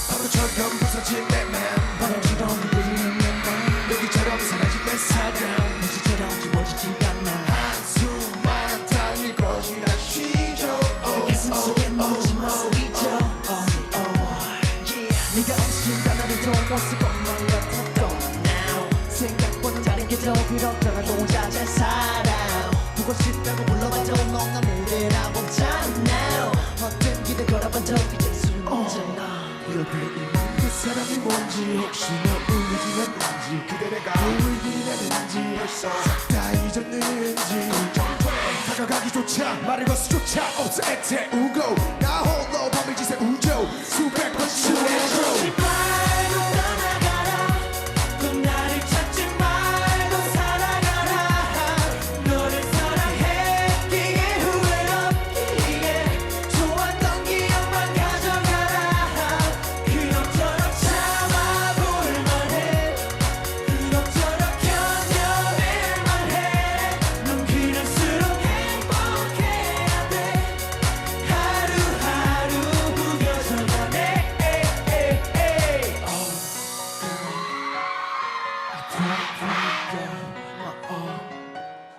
바로처럼 부서진 내맘 바람처럼 흔들리는 내맘 여기처럼 사라진 내 사랑 무지처럼 지워지지가 않아 한숨만 당일 것이라 쉬죠 가슴 속에 묻지마 잊어 네가 없으니까 나를 더 쓰고 넌 같았던 now 생각보다 다른 게 더 그렇더라 혼자 잘 살아 보고 싶다고 불러봐도 넌 남들이라 없잖아 어떤 길을 걸어봐도 이제 수는 없잖아 옆에 있는 그 사람이 뭔지 혹시 너 울리진 않는지 그대 내가 울긴 하는지 벌써 싹 다 잊었는지 다가가기조차 말을 걸 수조차 없어 애태우고 나 홀로 밤을 지새우죠 수백 번 시도해줘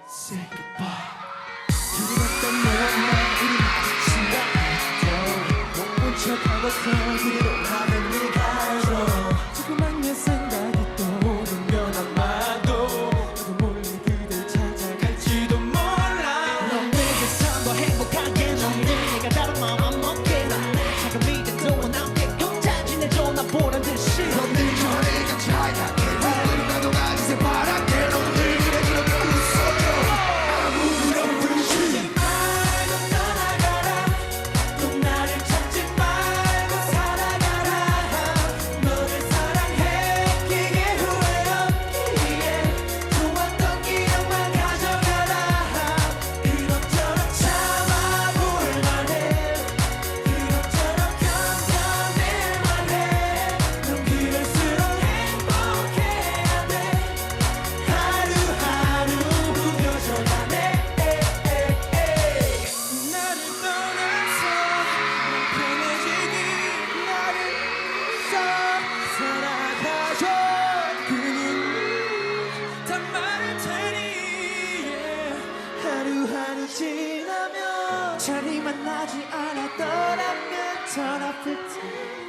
Say goodbye. 두려웠던 너와 우리 마주친다. 못 본 척하고서 그대로 가는 네가 조그만 내 생각이 떠오르면 아마도 나도 몰래 그댈 찾아갈지도 몰라. 넌 내게서 더 행복하게 넌 내가 다른 마음 먹게 작은 믿음도 남게 혼자 지내줘 나 보란 듯이 넌 늘 저리가 차갑게 눈으로 나도 가지 새파랗게 넌 늘 그래 그렇게 웃어줘 아무런 듯이 말고 떠나가라 또 나를 찾지 말고 살아가라 너를 사랑했기에 후회 없기에 좋았던 기억만 가져가라 그럭저럭 참아볼 만해 그럭저럭 견뎌낼 만해 넌 그럴수록 행복해야 돼 하루하루 후벼져가네 나를 떠나서 난 편해지기 나를 살아가줘 그 눈물 다 마를 테니 하루하루 지나면 자리 만나지 않았더라면 더 아플 텐데